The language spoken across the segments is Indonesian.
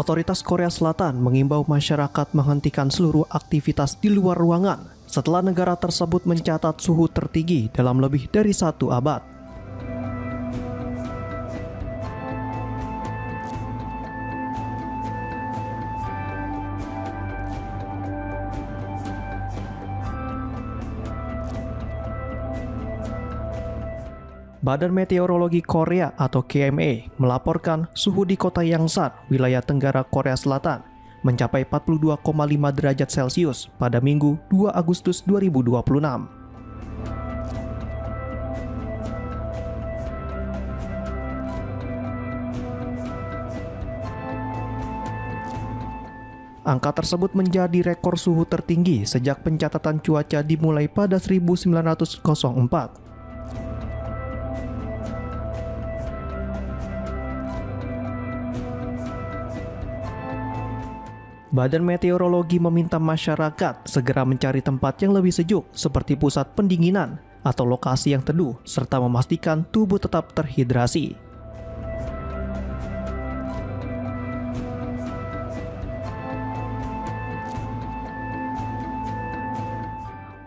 Otoritas Korea Selatan mengimbau masyarakat menghentikan seluruh aktivitas di luar ruangan setelah negara tersebut mencatat suhu tertinggi dalam lebih dari 1 abad. Badan Meteorologi Korea atau KMA melaporkan suhu di kota Yangsan, wilayah Tenggara Korea Selatan, mencapai 42,5 derajat Celcius pada Minggu 2 Agustus 2026. Angka tersebut menjadi rekor suhu tertinggi sejak pencatatan cuaca dimulai pada 1904. Badan Meteorologi meminta masyarakat segera mencari tempat yang lebih sejuk seperti pusat pendinginan atau lokasi yang teduh serta memastikan tubuh tetap terhidrasi.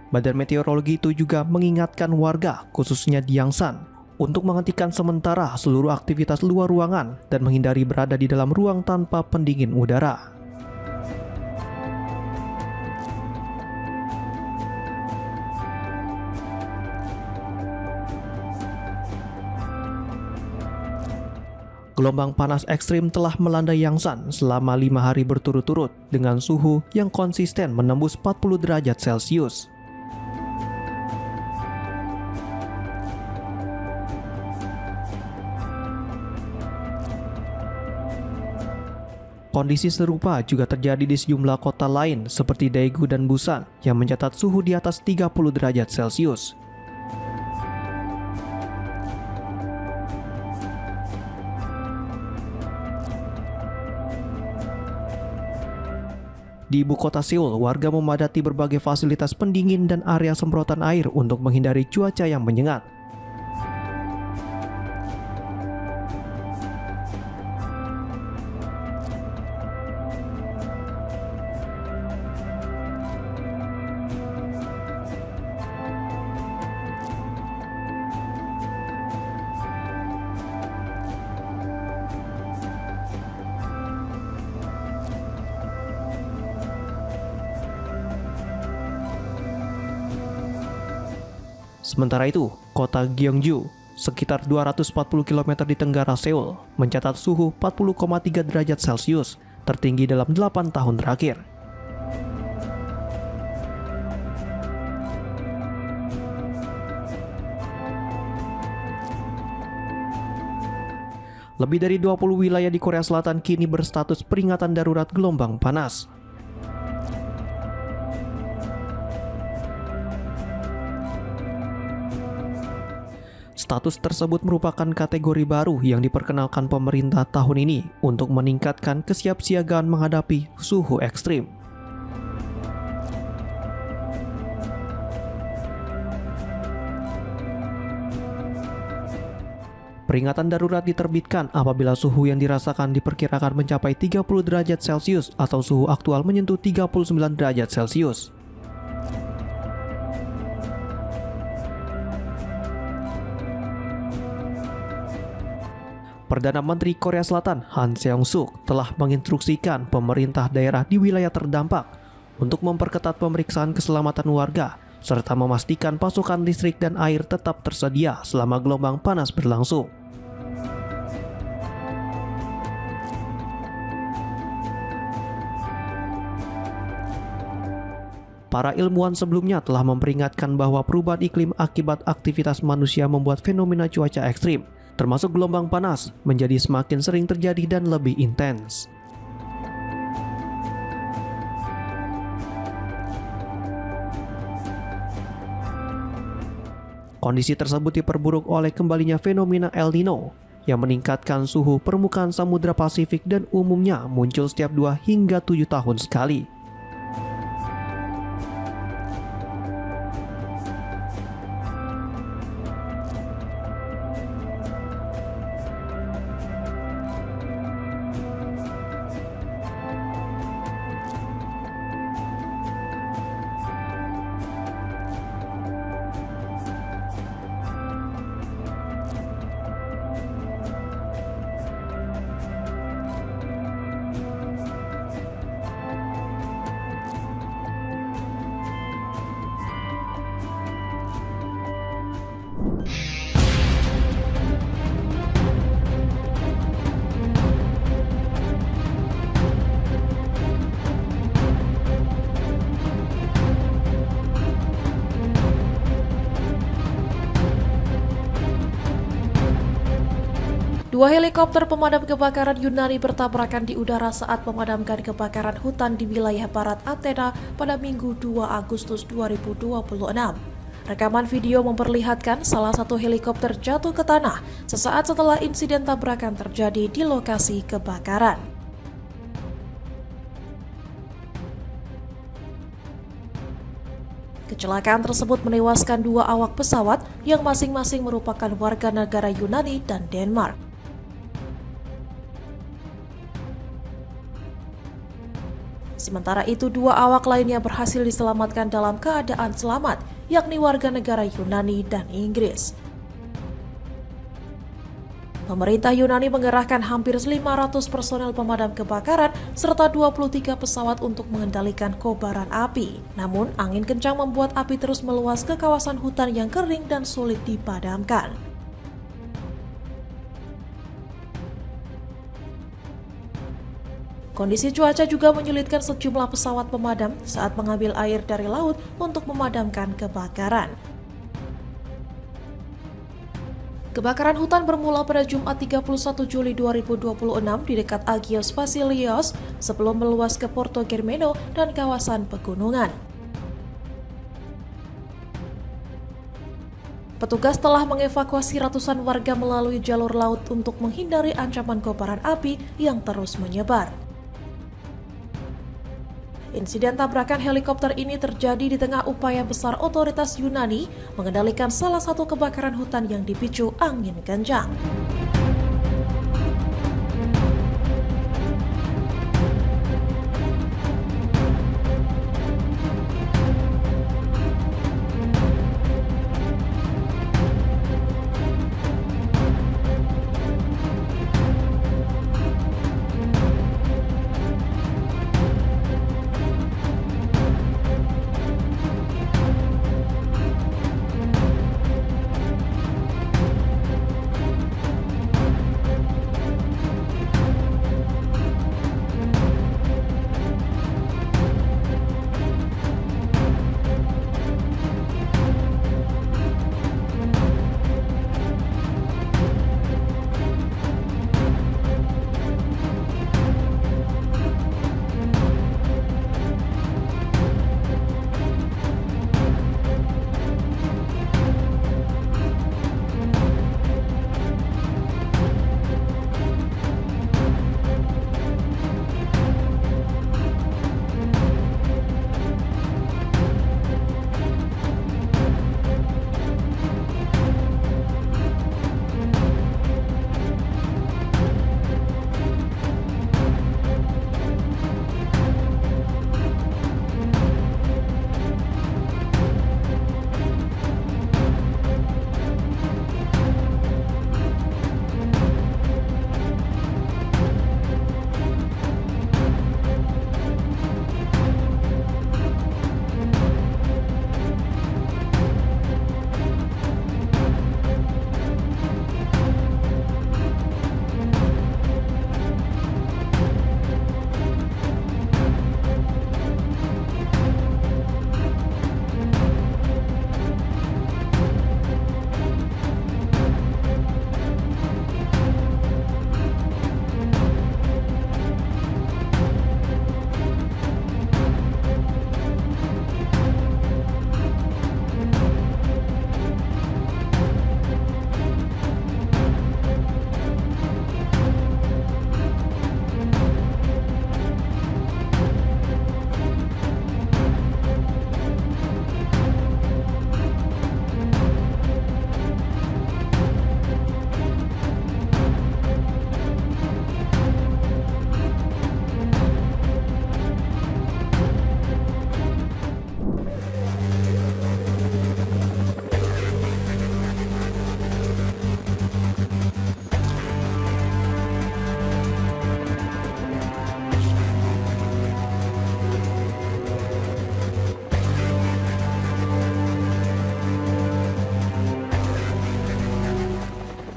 Badan Meteorologi itu juga mengingatkan warga, khususnya di Yangsan, untuk menghentikan sementara seluruh aktivitas luar ruangan dan menghindari berada di dalam ruang tanpa pendingin udara. Gelombang panas ekstrim telah melanda Yangsan selama 5 hari berturut-turut dengan suhu yang konsisten menembus 40 derajat Celcius. Kondisi serupa juga terjadi di sejumlah kota lain seperti Daegu dan Busan yang mencatat suhu di atas 30 derajat Celcius. Di ibu kota Seoul, warga memadati berbagai fasilitas pendingin dan area semprotan air untuk menghindari cuaca yang menyengat. Sementara itu, kota Gyeongju, sekitar 240 km di tenggara Seoul, mencatat suhu 40,3 derajat Celcius, tertinggi dalam 8 tahun terakhir. Lebih dari 20 wilayah di Korea Selatan kini berstatus peringatan darurat gelombang panas. Status tersebut merupakan kategori baru yang diperkenalkan pemerintah tahun ini untuk meningkatkan kesiapsiagaan menghadapi suhu ekstrim. Peringatan darurat diterbitkan apabila suhu yang dirasakan diperkirakan mencapai 30 derajat Celcius atau suhu aktual menyentuh 39 derajat Celcius. Perdana Menteri Korea Selatan Han Seong-suk telah menginstruksikan pemerintah daerah di wilayah terdampak untuk memperketat pemeriksaan keselamatan warga serta memastikan pasokan listrik dan air tetap tersedia selama gelombang panas berlangsung. Para ilmuwan sebelumnya telah memperingatkan bahwa perubahan iklim akibat aktivitas manusia membuat fenomena cuaca ekstrim, termasuk gelombang panas, menjadi semakin sering terjadi dan lebih intens. Kondisi tersebut diperburuk oleh kembalinya fenomena El Nino yang meningkatkan suhu permukaan Samudra Pasifik dan umumnya muncul setiap 2 hingga 7 tahun sekali. Dua helikopter pemadam kebakaran Yunani bertabrakan di udara saat memadamkan kebakaran hutan di wilayah barat Athena pada Minggu 2 Agustus 2026. Rekaman video memperlihatkan salah satu helikopter jatuh ke tanah sesaat setelah insiden tabrakan terjadi di lokasi kebakaran. Kecelakaan tersebut menewaskan dua awak pesawat yang masing-masing merupakan warga negara Yunani dan Denmark. Sementara itu, dua awak lainnya berhasil diselamatkan dalam keadaan selamat, yakni warga negara Yunani dan Inggris. Pemerintah Yunani mengerahkan hampir 500 personel pemadam kebakaran serta 23 pesawat untuk mengendalikan kobaran api. Namun, angin kencang membuat api terus meluas ke kawasan hutan yang kering dan sulit dipadamkan. Kondisi cuaca juga menyulitkan sejumlah pesawat pemadam saat mengambil air dari laut untuk memadamkan kebakaran. Kebakaran hutan bermula pada Jumat 31 Juli 2026 di dekat Agios Vasilios sebelum meluas ke Porto Germano dan kawasan pegunungan. Petugas telah mengevakuasi ratusan warga melalui jalur laut untuk menghindari ancaman kobaran api yang terus menyebar. Insiden tabrakan helikopter ini terjadi di tengah upaya besar otoritas Yunani mengendalikan salah satu kebakaran hutan yang dipicu angin kencang.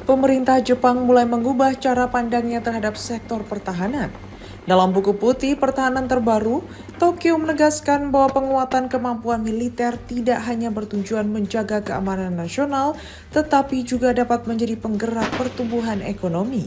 Pemerintah Jepang mulai mengubah cara pandangnya terhadap sektor pertahanan. Dalam buku putih pertahanan terbaru, Tokyo menegaskan bahwa penguatan kemampuan militer tidak hanya bertujuan menjaga keamanan nasional, tetapi juga dapat menjadi penggerak pertumbuhan ekonomi.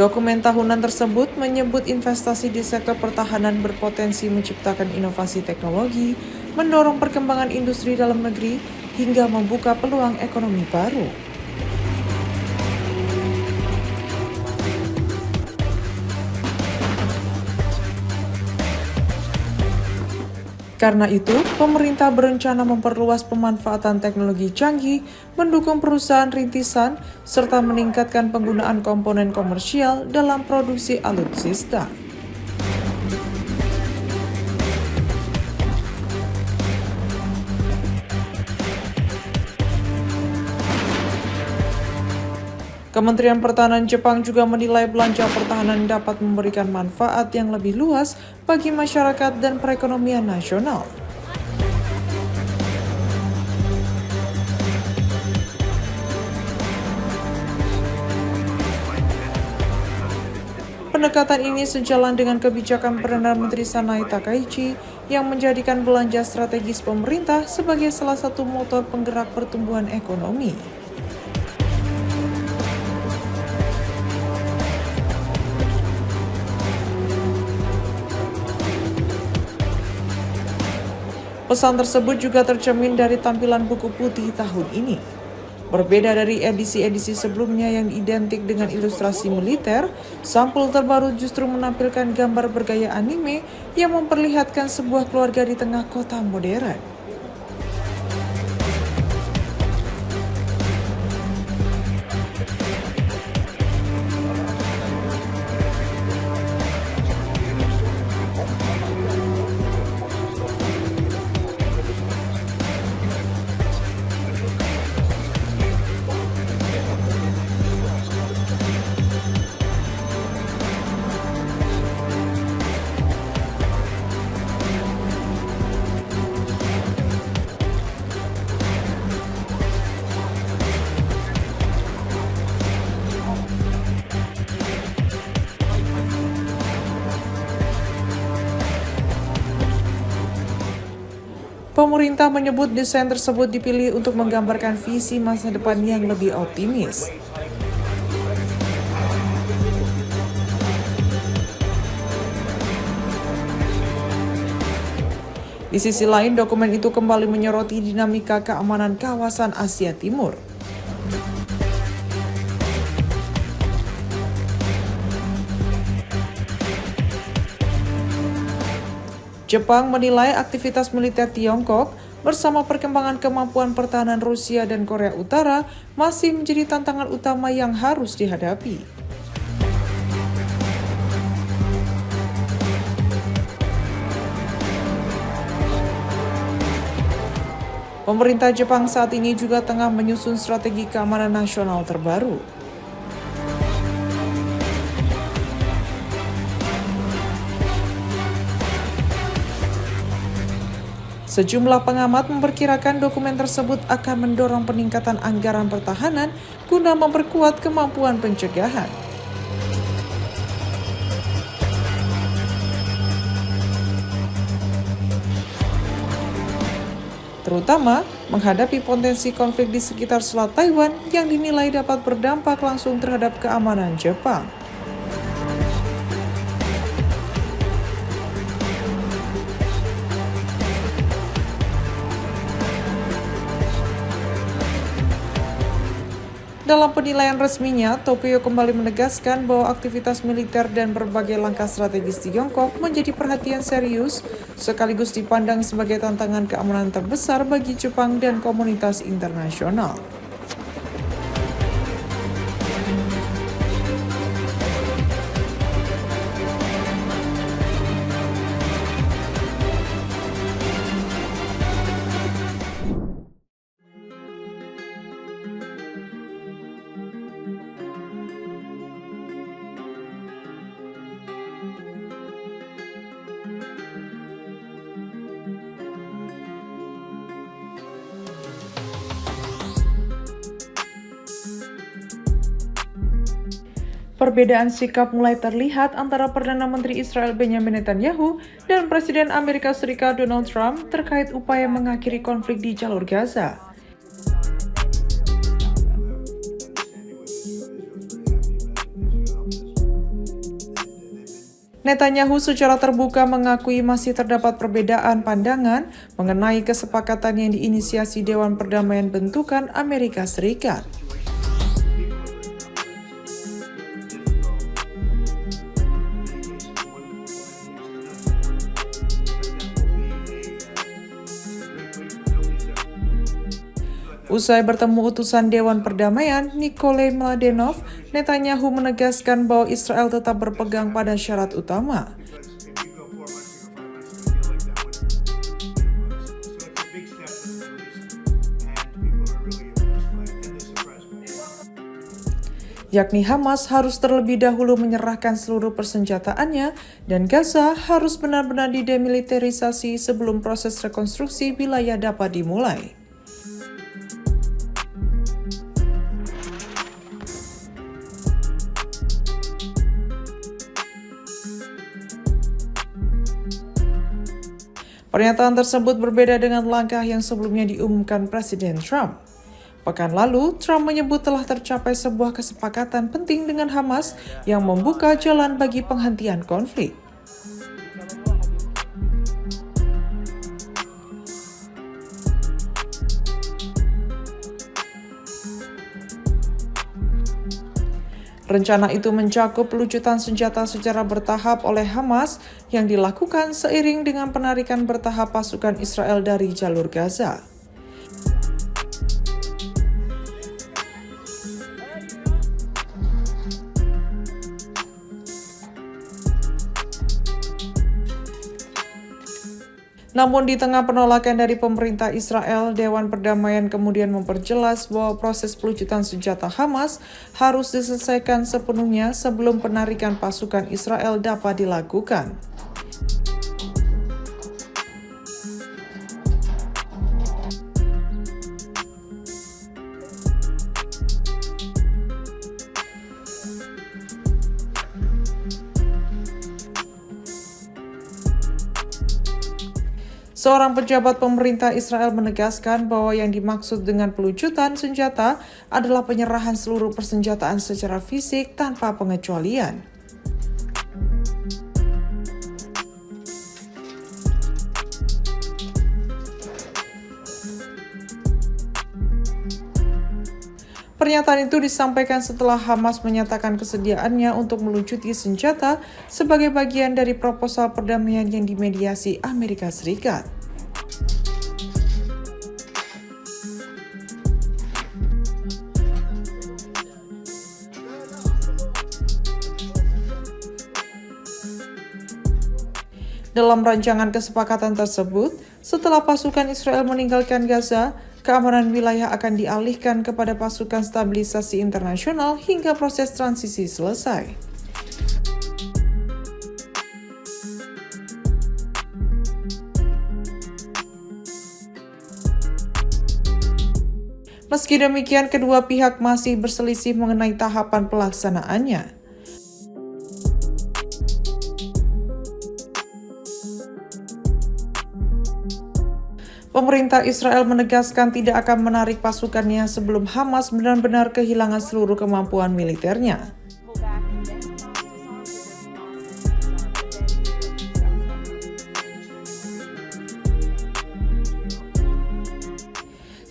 Dokumen tahunan tersebut menyebut investasi di sektor pertahanan berpotensi menciptakan inovasi teknologi, mendorong perkembangan industri dalam negeri, hingga membuka peluang ekonomi baru. Karena itu, pemerintah berencana memperluas pemanfaatan teknologi canggih, mendukung perusahaan rintisan, serta meningkatkan penggunaan komponen komersial dalam produksi alutsista. Kementerian Pertahanan Jepang juga menilai belanja pertahanan dapat memberikan manfaat yang lebih luas bagi masyarakat dan perekonomian nasional. Pendekatan ini sejalan dengan kebijakan Perdana Menteri Sanae Takaichi yang menjadikan belanja strategis pemerintah sebagai salah satu motor penggerak pertumbuhan ekonomi. Pesan tersebut juga tercermin dari tampilan buku putih tahun ini. Berbeda dari edisi-edisi sebelumnya yang identik dengan ilustrasi militer, sampul terbaru justru menampilkan gambar bergaya anime yang memperlihatkan sebuah keluarga di tengah kota modern. Pemerintah menyebut desain tersebut dipilih untuk menggambarkan visi masa depan yang lebih optimis. Di sisi lain, dokumen itu kembali menyoroti dinamika keamanan kawasan Asia Timur. Jepang menilai aktivitas militer Tiongkok bersama perkembangan kemampuan pertahanan Rusia dan Korea Utara masih menjadi tantangan utama yang harus dihadapi. Pemerintah Jepang saat ini juga tengah menyusun strategi keamanan nasional terbaru. Sejumlah pengamat memperkirakan dokumen tersebut akan mendorong peningkatan anggaran pertahanan guna memperkuat kemampuan pencegahan. Terutama menghadapi potensi konflik di sekitar Selat Taiwan yang dinilai dapat berdampak langsung terhadap keamanan Jepang. Dalam penilaian resminya, Tokyo kembali menegaskan bahwa aktivitas militer dan berbagai langkah strategis Tiongkok menjadi perhatian serius, sekaligus dipandang sebagai tantangan keamanan terbesar bagi Jepang dan komunitas internasional. Perbedaan sikap mulai terlihat antara Perdana Menteri Israel Benjamin Netanyahu dan Presiden Amerika Serikat Donald Trump terkait upaya mengakhiri konflik di jalur Gaza. Netanyahu secara terbuka mengakui masih terdapat perbedaan pandangan mengenai kesepakatan yang diinisiasi Dewan Perdamaian Bentukan Amerika Serikat. Usai bertemu utusan Dewan Perdamaian, Nikolai Mladenov, Netanyahu menegaskan bahwa Israel tetap berpegang pada syarat utama. Yakni Hamas harus terlebih dahulu menyerahkan seluruh persenjataannya dan Gaza harus benar-benar didemilitarisasi sebelum proses rekonstruksi wilayah dapat dimulai. Pernyataan tersebut berbeda dengan langkah yang sebelumnya diumumkan Presiden Trump. Pekan lalu, Trump menyebut telah tercapai sebuah kesepakatan penting dengan Hamas yang membuka jalan bagi penghentian konflik. Rencana itu mencakup pelucutan senjata secara bertahap oleh Hamas yang dilakukan seiring dengan penarikan bertahap pasukan Israel dari jalur Gaza. Namun di tengah penolakan dari pemerintah Israel, Dewan Perdamaian kemudian memperjelas bahwa proses pelucutan senjata Hamas harus diselesaikan sepenuhnya sebelum penarikan pasukan Israel dapat dilakukan. Seorang pejabat pemerintah Israel menegaskan bahwa yang dimaksud dengan pelucutan senjata adalah penyerahan seluruh persenjataan secara fisik tanpa pengecualian. Pernyataan itu disampaikan setelah Hamas menyatakan kesediaannya untuk melucuti senjata sebagai bagian dari proposal perdamaian yang dimediasi Amerika Serikat. Dalam rancangan kesepakatan tersebut, setelah pasukan Israel meninggalkan Gaza, keamanan wilayah akan dialihkan kepada pasukan stabilisasi internasional hingga proses transisi selesai. Meski demikian, kedua pihak masih berselisih mengenai tahapan pelaksanaannya. Pemerintah Israel menegaskan tidak akan menarik pasukannya sebelum Hamas benar-benar kehilangan seluruh kemampuan militernya.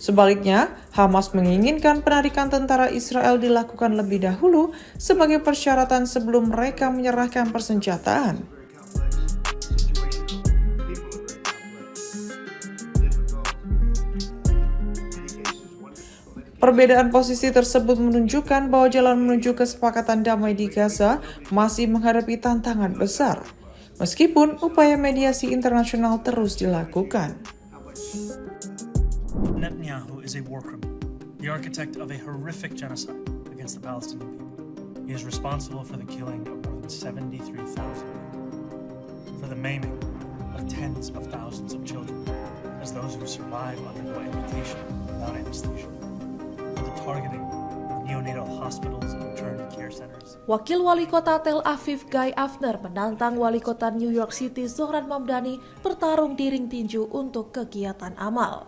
Sebaliknya, Hamas menginginkan penarikan tentara Israel dilakukan lebih dahulu sebagai persyaratan sebelum mereka menyerahkan persenjataan. Perbedaan posisi tersebut menunjukkan bahwa jalan menuju kesepakatan damai di Gaza masih menghadapi tantangan besar, meskipun upaya mediasi internasional terus dilakukan. Netanyahu is a war criminal, the architect of a horrific genocide against the Palestinian people. He is responsible for the killing of more than 73,000 people, for the maiming of tens of thousands of children, as those who survive undergo amputation without anesthesia, for the targeting of neonatal hospitals and maternity care centers. centers. Wakil Wali Kota Tel Aviv Guy Avner menantang Wali Kota New York City Zohran Mamdani bertarung di ring tinju untuk kegiatan amal.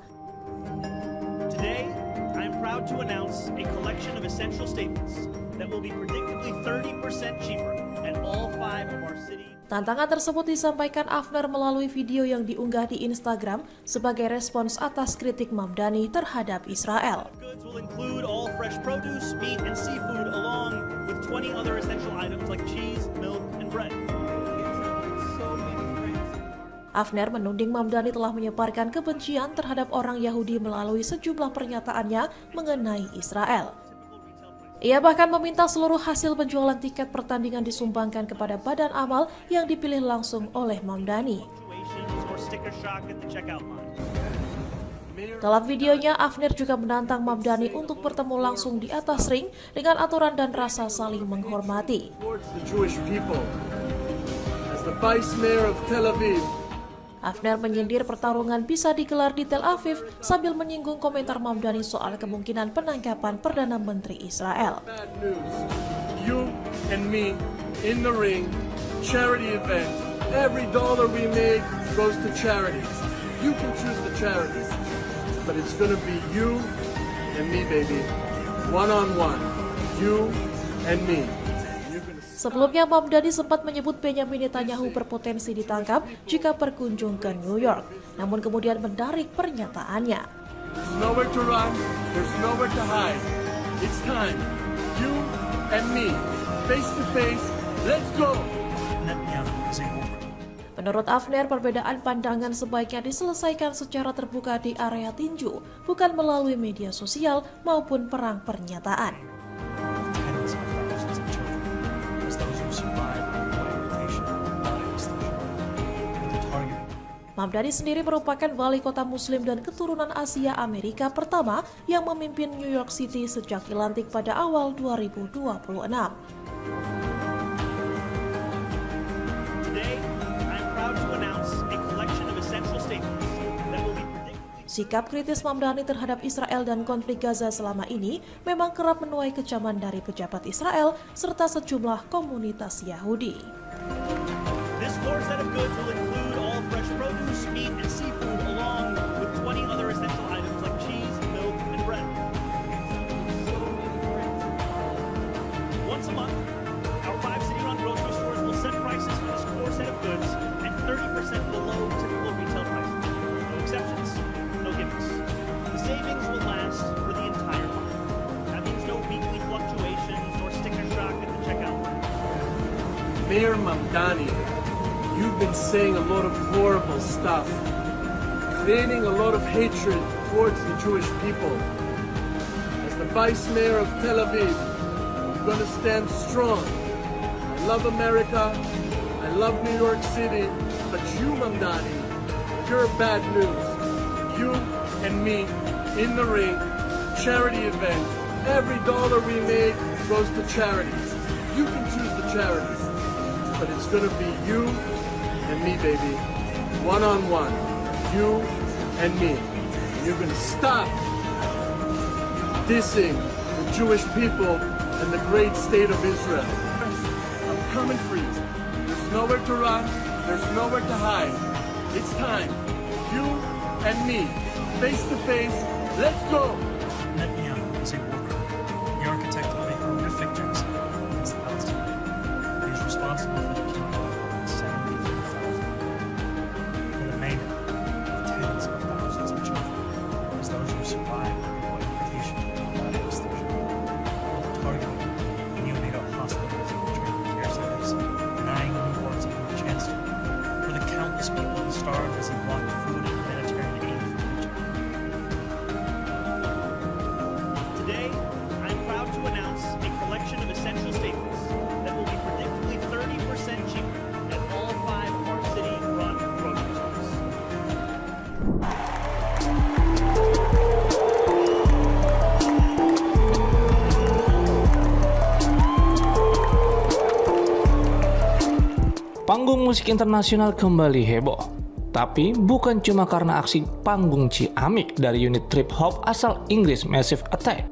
Today, I am proud to announce a collection of essential statements that will be predictably 30% cheaper at all 5 of our city. Tantangan tersebut disampaikan Avner melalui video yang diunggah di Instagram sebagai respons atas kritik Mamdani terhadap Israel. Goods will include all fresh produce, meat, and seafood, along with 20 other essential items like cheese, milk, and bread. Avner menuding Mamdani telah menyebarkan kebencian terhadap orang Yahudi melalui sejumlah pernyataannya mengenai Israel. Ia bahkan meminta seluruh hasil penjualan tiket pertandingan disumbangkan kepada badan amal yang dipilih langsung oleh Mamdani. Or sticker shock at the checkout line. Dalam videonya, Avner juga menantang Mamdani untuk bertemu langsung di atas ring dengan aturan dan rasa saling menghormati. Towards the Jewish people. As the Vice Mayor of Tel Aviv, Avner menyindir pertarungan bisa digelar di Tel Aviv sambil menyinggung komentar Mamdani soal kemungkinan penangkapan Perdana Menteri Israel. bad news. You and me in the ring, charity event. Every dollar we make goes to charities. You can choose the charities, but it's gonna be you and me, baby. One-on-one. You and me. You're gonna Sebelumnya, Mamdani sempat menyebut Benyamin Netanyahu berpotensi ditangkap jika berkunjung ke New York, namun kemudian menarik pernyataannya. There's nowhere to run. There's nowhere to hide. It's time. You and me, face to face. Let's go. Netanyahu is a war criminal. Menurut Avner, perbedaan pandangan sebaiknya diselesaikan secara terbuka di area tinju, bukan melalui media sosial maupun perang pernyataan. Tens of thousands of children, as those who survived the occupation not extinction, with the targeting. Mamdani sendiri merupakan wali kota muslim dan keturunan Asia Amerika pertama yang memimpin New York City sejak dilantik pada awal 2026. Today, I am proud to announce a collection of essential statements that will be predictably Sikap kritis Mamdani terhadap Israel dan konflik Gaza selama ini memang kerap menuai kecaman dari pejabat Israel serta sejumlah komunitas Yahudi. This core set of goods will include all fresh produce, meat, and seafood, along with 20 other essential items like cheese, milk, and bread. Once a month, our 5 city-run grocery stores will set prices for this core set of goods at 30% below typical retail prices. No exceptions, no gimmicks. The savings will last for the entire month. That means no weekly fluctuations or sticker shock at the checkout line. Mayor Mamdani, you've been saying a lot of horrible stuff, creating a lot of hatred towards the Jewish people. As the Vice Mayor of Tel Aviv, I'm going to stand strong. I love America, I love New York City, but you, Mamdani, you're bad news. You and me in the ring, charity event. Every dollar we make goes to charities. You can choose the charities, but it's gonna be you and me, baby. One-on-one. You and me. You're gonna stop dissing the Jewish people and the great state of Israel. I'm coming for you. There's nowhere to run. There's nowhere to hide. It's time. You and me, face to face. Let's go. Netanyahu is a war criminal, the architect of a horrific genocide against the Palestinians. He is responsible for the killing of 73,000 for the maiming of tens of thousands of children, as those who survived the occupation not extinction, while targeting neonatal hospitals and maternity care centers, denying newborns even a chance to live, for the countless people who starved as he blocked food and humanitarian aid from reaching. Today, I am proud to announce a collection of essential statements that will be predictably 30% cheaper at all 5 of our city-run grocery stores. Panggung musik internasional kembali heboh. Tapi bukan cuma karena aksi panggung ciamik dari unit trip hop asal Inggris Massive Attack.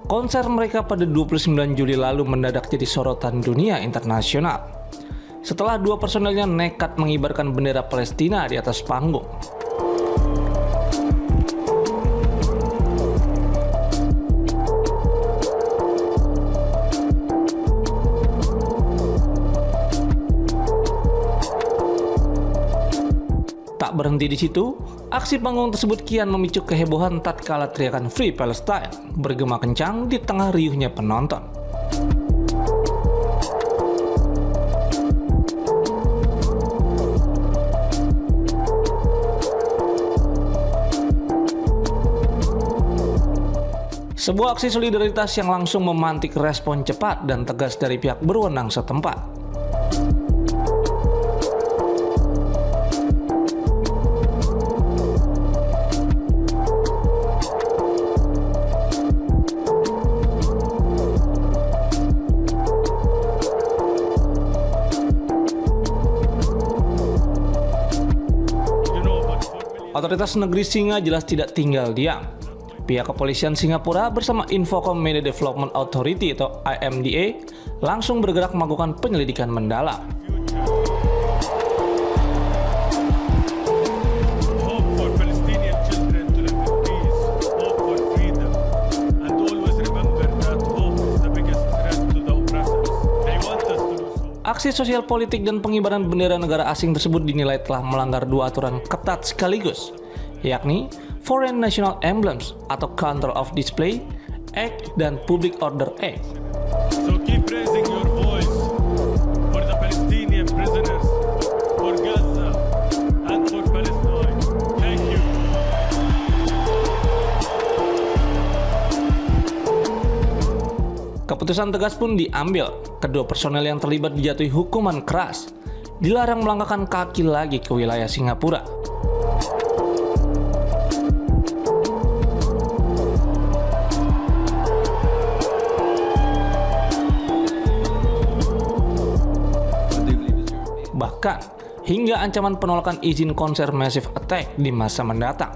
konser mereka pada 29 Juli lalu mendadak jadi sorotan dunia internasional setelah dua personelnya nekat mengibarkan bendera Palestina di atas panggung. Tak berhenti di situ, aksi panggung tersebut kian memicu kehebohan tatkala teriakan Free Palestine bergema kencang di tengah riuhnya penonton. Sebuah aksi solidaritas yang langsung memantik respon cepat dan tegas dari pihak berwenang setempat. Otoritas negeri Singa jelas tidak tinggal diam. Pihak kepolisian Singapura bersama Infocom Media Development Authority atau IMDA langsung bergerak melakukan penyelidikan mendalam. Hope for Palestinian children to live in peace, hope for freedom, and always remember that hope is the biggest threat to the oppressors. They want us to lose hope. Aksi sosial politik dan pengibaran bendera negara asing tersebut dinilai telah melanggar dua aturan ketat sekaligus, yakni Foreign National Emblems atau Control of Display Act dan Public Order Act. So keep raising your voice for the Palestinian prisoners, for Gaza, and for Palestine. Thank you. Keputusan tegas pun diambil. Kedua personel yang terlibat dijatuhi hukuman keras, dilarang melangkahkan kaki lagi ke wilayah Singapura. Bahkan hingga ancaman penolakan izin konser Massive Attack di masa mendatang.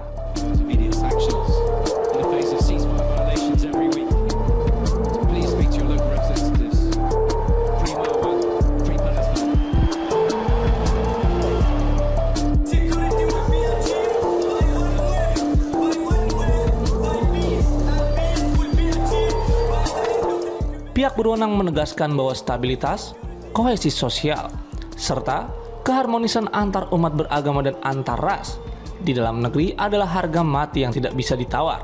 Pihak berwenang menegaskan bahwa stabilitas, kohesi sosial, serta keharmonisan antar umat beragama dan antar ras di dalam negeri adalah harga mati yang tidak bisa ditawar.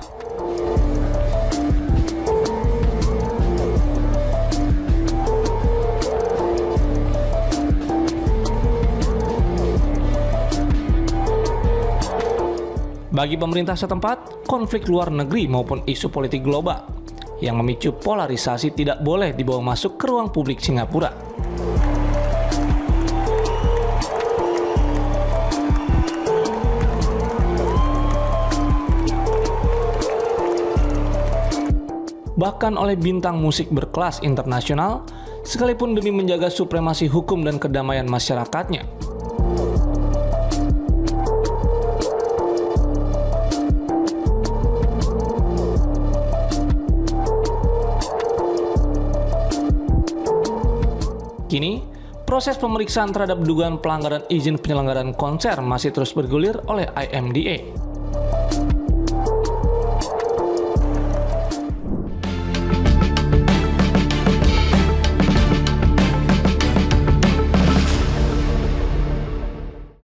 Bagi pemerintah setempat, konflik luar negeri maupun isu politik global yang memicu polarisasi tidak boleh dibawa masuk ke ruang publik Singapura. Bahkan oleh bintang musik berkelas internasional, sekalipun demi menjaga supremasi hukum dan kedamaian masyarakatnya. Kini, proses pemeriksaan terhadap dugaan pelanggaran izin penyelenggaraan konser masih terus bergulir oleh IMDA.